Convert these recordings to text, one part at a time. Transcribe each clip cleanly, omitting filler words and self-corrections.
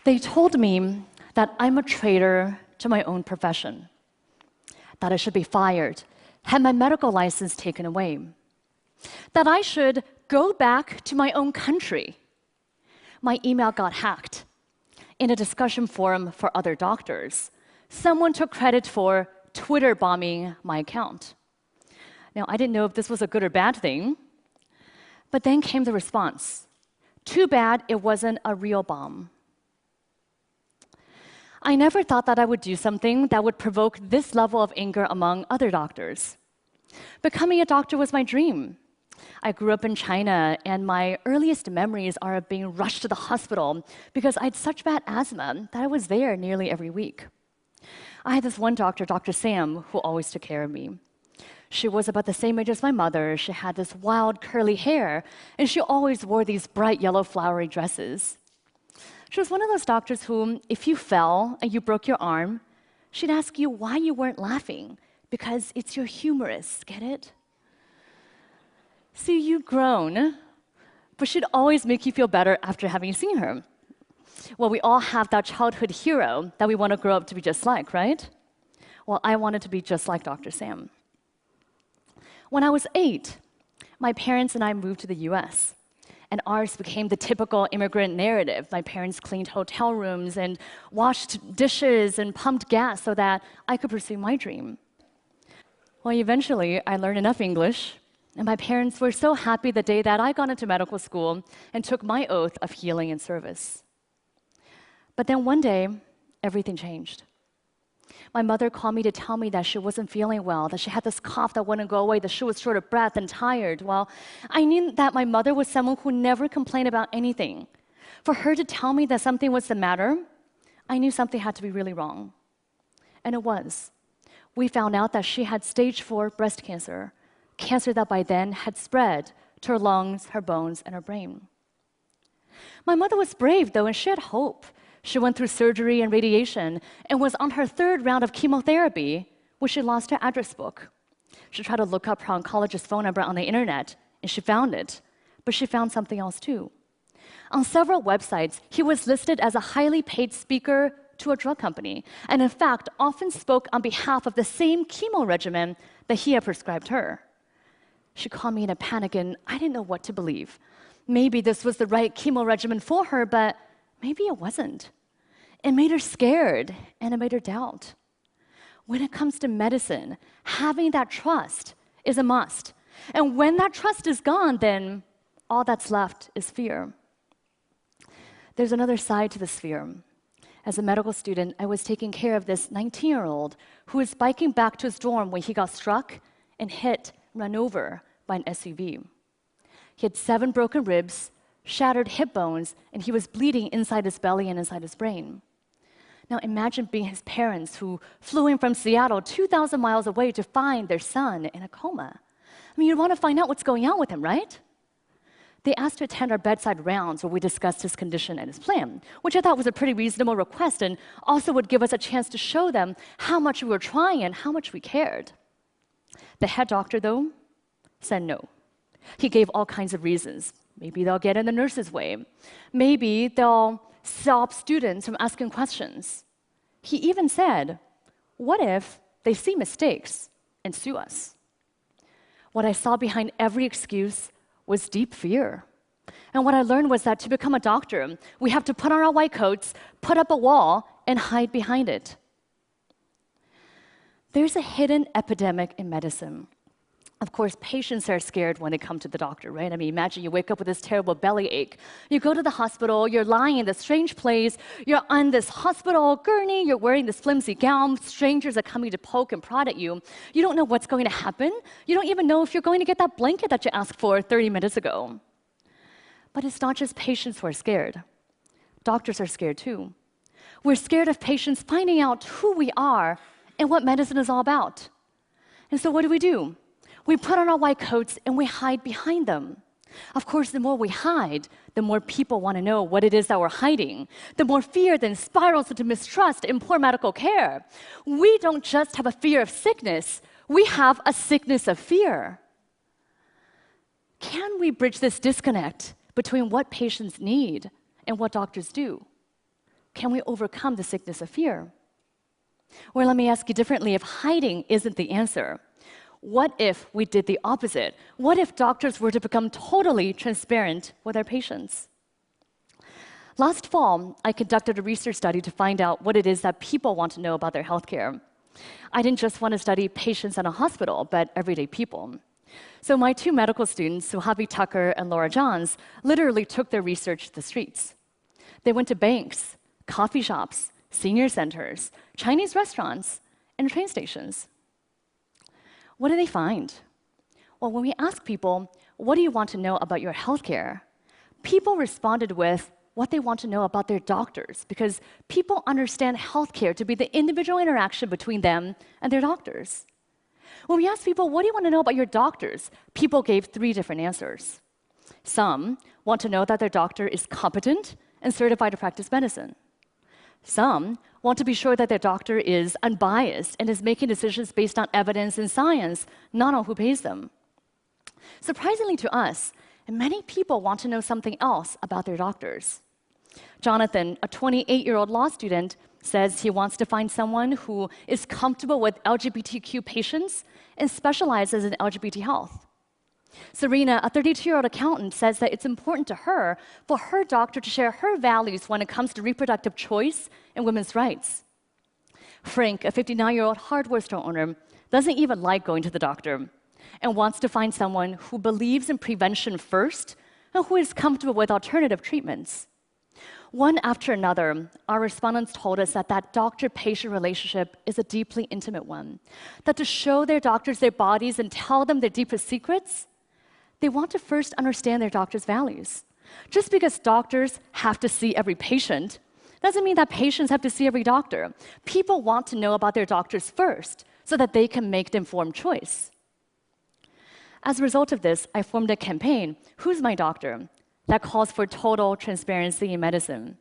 They told me that I'm a traitor to my own profession, that I should be fired, have my medical license taken away, that I should go back to my own country. My email got hacked. In a discussion forum for other doctors, someone took credit for Twitter bombing my account. Now, I didn't know if this was a good or bad thing, but then came the response. Too bad it wasn't a real bomb. I never thought that I would do something that would provoke this level of anger among other doctors. Becoming a doctor was my dream. I grew up in China, and my earliest memories are of being rushed to the hospital because I had such bad asthma that I was there nearly every week. I had this one doctor, Dr. Sam, who always took care of me. She was about the same age as my mother. She had this wild, curly hair, and she always wore these bright yellow flowery dresses. She was one of those doctors who, if you fell and you broke your arm, she'd ask you why you weren't laughing, because it's your humerus, get it? See, you'd grown, but she'd always make you feel better after having seen her. Well, we all have that childhood hero that we want to grow up to be just like, right? Well, I wanted to be just like Dr. Sam. When I was 8, my parents and I moved to the US, and ours became the typical immigrant narrative. My parents cleaned hotel rooms and washed dishes and pumped gas so that I could pursue my dream. Well, eventually, I learned enough English, and my parents were so happy the day that I got into medical school and took my oath of healing and service. But then one day, everything changed. My mother called me to tell me that she wasn't feeling well, that she had this cough that wouldn't go away, that she was short of breath and tired. Well, I knew that my mother was someone who never complained about anything. For her to tell me that something was the matter, I knew something had to be really wrong. And it was. We found out that she had stage 4 breast cancer, cancer that by then had spread to her lungs, her bones, and her brain. My mother was brave, though, and she had hope. She went through surgery and radiation and was on her 3rd round of chemotherapy when she lost her address book. She tried to look up her oncologist's phone number on the internet, and she found it. But she found something else, too. On several websites, he was listed as a highly paid speaker to a drug company, and in fact, often spoke on behalf of the same chemo regimen that he had prescribed her. She called me in a panic, and I didn't know what to believe. Maybe this was the right chemo regimen for her, but maybe it wasn't. It made her scared, and it made her doubt. When it comes to medicine, having that trust is a must. And when that trust is gone, then all that's left is fear. There's another side to this fear. As a medical student, I was taking care of this 19-year-old who was biking back to his dorm when he got struck and run over by an SUV. He had 7 broken ribs, shattered hip bones, and he was bleeding inside his belly and inside his brain. Now imagine being his parents who flew in from Seattle 2,000 miles away to find their son in a coma. I mean, you'd want to find out what's going on with him, right? They asked to attend our bedside rounds where we discussed his condition and his plan, which I thought was a pretty reasonable request and also would give us a chance to show them how much we were trying and how much we cared. The head doctor, though, said no. He gave all kinds of reasons. Maybe they'll get in the nurse's way. Maybe they'll stop students from asking questions. He even said, what if they see mistakes and sue us? What I saw behind every excuse was deep fear. And what I learned was that to become a doctor, we have to put on our white coats, put up a wall, and hide behind it. There's a hidden epidemic in medicine. Of course, patients are scared when they come to the doctor, right? I mean, imagine you wake up with this terrible bellyache. You go to the hospital, you're lying in this strange place, you're on this hospital gurney, you're wearing this flimsy gown, strangers are coming to poke and prod at you. You don't know what's going to happen. You don't even know if you're going to get that blanket that you asked for 30 minutes ago. But it's not just patients who are scared. Doctors are scared too. We're scared of patients finding out who we are and what medicine is all about. And so what do? We put on our white coats and we hide behind them. Of course, the more we hide, the more people want to know what it is that we're hiding. The more fear then spirals into mistrust and poor medical care. We don't just have a fear of sickness, we have a sickness of fear. Can we bridge this disconnect between what patients need and what doctors do? can we overcome the sickness of fear? Or let me ask you differently, if hiding isn't the answer, what if we did the opposite? What if doctors were to become totally transparent with their patients? Last fall, I conducted a research study to find out what it is that people want to know about their healthcare. I didn't just want to study patients in a hospital, but everyday people. So my two medical students, Suhavi Tucker and Laura Johns, literally took their research to the streets. They went to banks, coffee shops, senior centers, Chinese restaurants, and train stations. What do they find? Well, when we ask people, what do you want to know about your healthcare? People responded with what they want to know about their doctors, because people understand healthcare to be the individual interaction between them and their doctors. When we asked people, what do you want to know about your doctors? People gave 3 different answers. Some want to know that their doctor is competent and certified to practice medicine. Some want to be sure that their doctor is unbiased and is making decisions based on evidence and science, not on who pays them. Surprisingly to us, many people want to know something else about their doctors. Jonathan, a 28-year-old law student, says he wants to find someone who is comfortable with LGBTQ patients and specializes in LGBT health. Serena, a 32-year-old accountant, says that it's important to her for her doctor to share her values when it comes to reproductive choice and women's rights. Frank, a 59-year-old hardware store owner, doesn't even like going to the doctor and wants to find someone who believes in prevention first and who is comfortable with alternative treatments. One after another, our respondents told us that that doctor-patient relationship is a deeply intimate one, that to show their doctors their bodies and tell them their deepest secrets, they want to first understand their doctor's values. Just because doctors have to see every patient doesn't mean that patients have to see every doctor. People want to know about their doctors first so that they can make the informed choice. As a result of this, I formed a campaign, Who's My Doctor?, that calls for total transparency in medicine.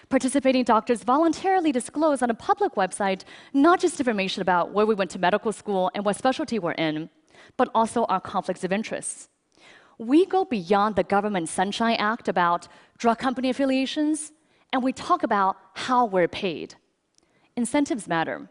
Participating doctors voluntarily disclose on a public website not just information about where we went to medical school and what specialty we're in, but also our conflicts of interest. We go beyond the Government Sunshine Act about drug company affiliations, and we talk about how we're paid. Incentives matter.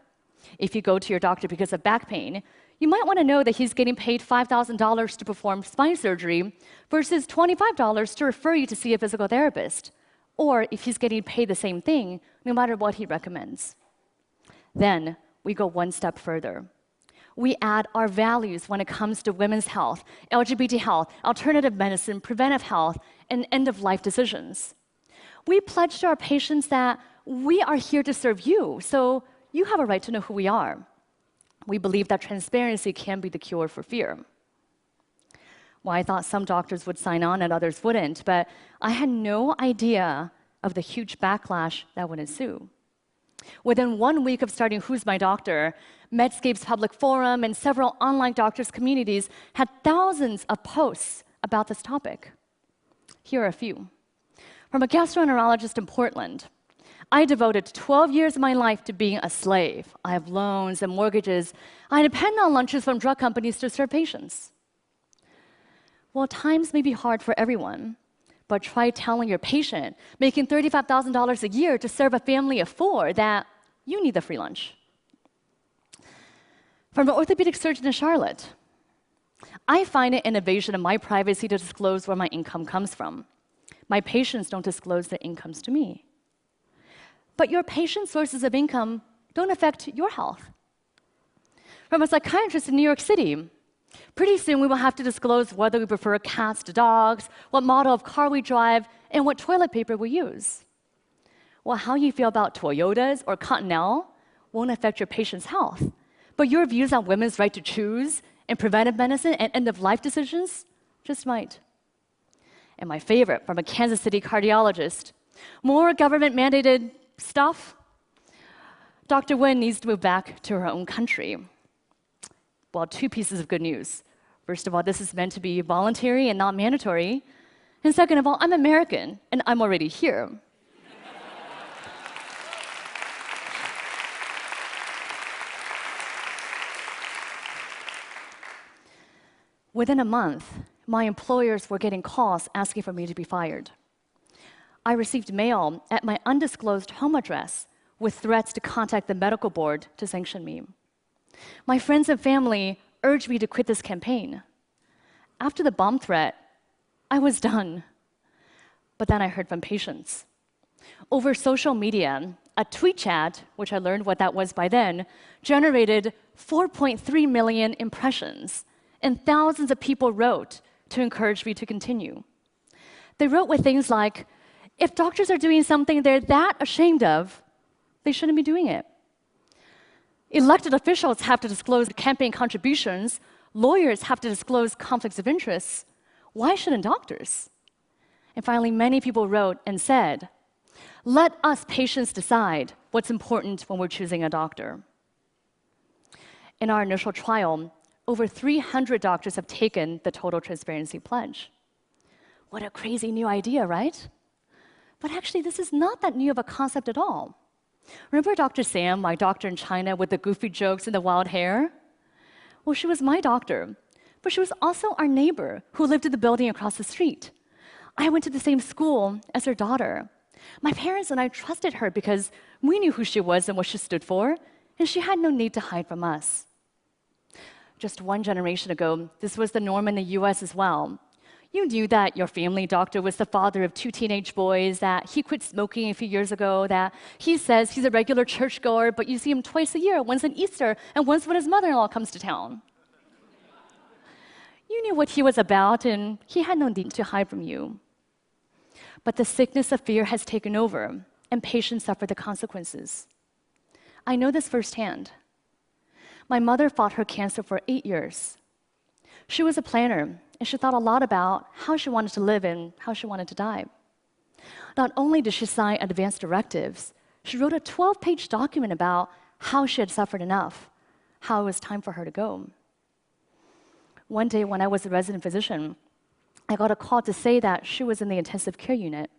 If you go to your doctor because of back pain, you might want to know that he's getting paid $5,000 to perform spine surgery versus $25 to refer you to see a physical therapist, or if he's getting paid the same thing, no matter what he recommends. Then we go one step further. We add our values when it comes to women's health, LGBT health, alternative medicine, preventive health, and end-of-life decisions. We pledge to our patients that we are here to serve you, so you have a right to know who we are. We believe that transparency can be the cure for fear. Well, I thought some doctors would sign on and others wouldn't, but I had no idea of the huge backlash that would ensue. Within 1 week of starting Who's My Doctor, Medscape's public forum and several online doctors' communities had thousands of posts about this topic. Here are a few. From a gastroenterologist in Portland, I devoted 12 years of my life to being a slave. I have loans and mortgages. I depend on lunches from drug companies to serve patients. Well, times may be hard for everyone, but try telling your patient making $35,000 a year to serve a family of 4 that you need the free lunch. From an orthopedic surgeon in Charlotte, I find it an invasion of my privacy to disclose where my income comes from. My patients don't disclose their incomes to me. But your patient's sources of income don't affect your health. From a psychiatrist in New York City, pretty soon we will have to disclose whether we prefer cats to dogs, what model of car we drive, and what toilet paper we use. Well, how you feel about Toyotas or Continental won't affect your patient's health, but your views on women's right to choose and preventive medicine and end-of-life decisions just might. And my favorite, from a Kansas City cardiologist, more government-mandated stuff? Dr. Wen needs to move back to her own country. Well, 2 pieces of good news. First of all, this is meant to be voluntary and not mandatory. And second of all, I'm American, and I'm already here. Within a month, my employers were getting calls asking for me to be fired. I received mail at my undisclosed home address with threats to contact the medical board to sanction me. My friends and family urged me to quit this campaign. After the bomb threat, I was done. But then I heard from patients. Over social media, a tweet chat, which I learned what that was by then, generated 4.3 million impressions, and thousands of people wrote to encourage me to continue. They wrote with things like, if doctors are doing something they're that ashamed of, they shouldn't be doing it. Elected officials have to disclose campaign contributions. Lawyers have to disclose conflicts of interest. Why shouldn't doctors? And finally, many people wrote and said, let us patients decide what's important when we're choosing a doctor. In our initial trial, over 300 doctors have taken the Total Transparency Pledge. What a crazy new idea, right? But actually, this is not that new of a concept at all. Remember Dr. Sam, my doctor in China with the goofy jokes and the wild hair? Well, she was my doctor, but she was also our neighbor who lived in the building across the street. I went to the same school as her daughter. My parents and I trusted her because we knew who she was and what she stood for, and she had no need to hide from us. Just one generation ago, this was the norm in the US as well. You knew that your family doctor was the father of 2 teenage boys, that he quit smoking a few years ago, that he says he's a regular churchgoer, but you see him twice a year, once on Easter and once when his mother-in-law comes to town. You knew what he was about, and he had no need to hide from you. But the sickness of fear has taken over, and patients suffer the consequences. I know this firsthand. My mother fought her cancer for 8 years. She was a planner, and she thought a lot about how she wanted to live and how she wanted to die. Not only did she sign advance directives, she wrote a 12-page document about how she had suffered enough, how it was time for her to go. One day when I was a resident physician, I got a call to say that she was in the intensive care unit.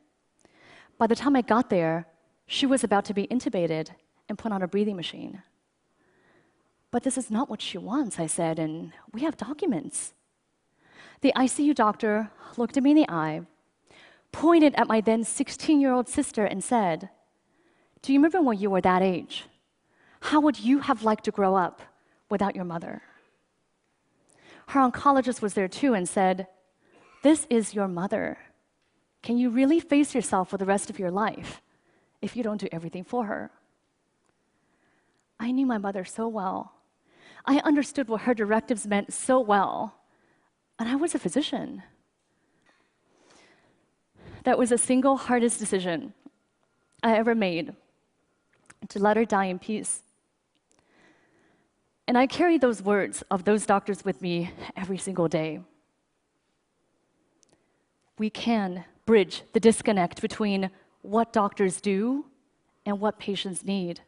By the time I got there, she was about to be intubated and put on a breathing machine. But this is not what she wants, I said, and we have documents. The ICU doctor looked at me in the eye, pointed at my then 16-year-old sister and said, do you remember when you were that age? How would you have liked to grow up without your mother? Her oncologist was there too and said, this is your mother. Can you really face yourself for the rest of your life if you don't do everything for her? I knew my mother so well. I understood what her directives meant so well. And I was a physician. That was the single hardest decision I ever made, to let her die in peace. And I carry those words of those doctors with me every single day. We can bridge the disconnect between what doctors do and what patients need.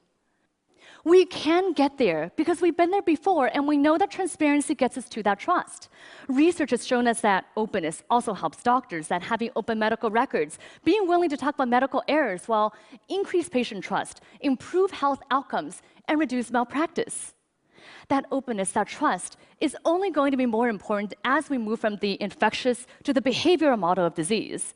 We can get there because we've been there before, and we know that transparency gets us to that trust. Research has shown us that openness also helps doctors, that having open medical records, being willing to talk about medical errors will increase patient trust, improve health outcomes, and reduce malpractice. That openness, that trust, is only going to be more important as we move from the infectious to the behavioral model of disease.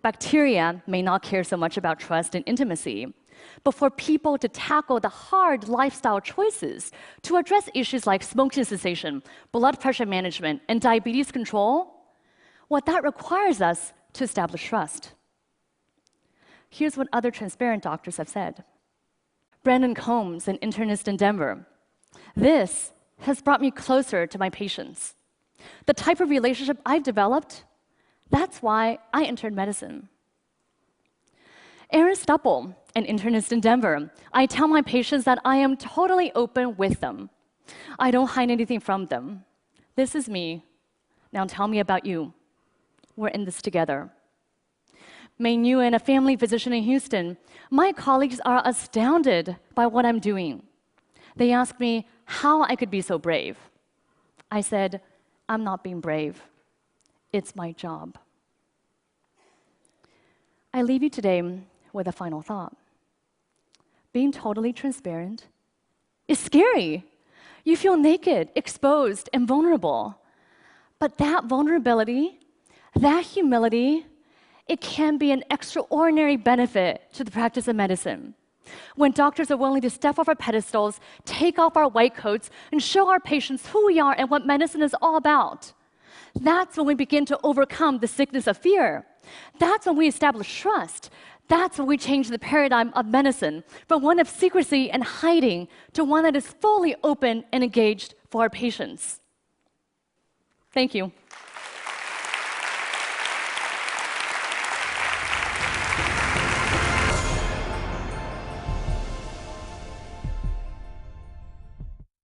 Bacteria may not care so much about trust and intimacy, but for people to tackle the hard lifestyle choices, to address issues like smoking cessation, blood pressure management, and diabetes control, what that requires us to establish trust. Here's what other transparent doctors have said. Brandon Combs, an internist in Denver. This has brought me closer to my patients. The type of relationship I've developed, that's why I entered medicine. Aaron Stupple, an internist in Denver. I tell my patients that I am totally open with them. I don't hide anything from them. This is me. Now tell me about you. We're in this together. Mei Nguyen, a family physician in Houston. My colleagues are astounded by what I'm doing. They ask me how I could be so brave. I said, I'm not being brave. It's my job. I leave you today with a final thought. Being totally transparent is scary. You feel naked, exposed, and vulnerable. But that vulnerability, that humility, it can be an extraordinary benefit to the practice of medicine. When doctors are willing to step off our pedestals, take off our white coats, and show our patients who we are and what medicine is all about. That's when we begin to overcome the sickness of fear. That's when we establish trust. That's when we change the paradigm of medicine from one of secrecy and hiding to one that is fully open and engaged for our patients. Thank you.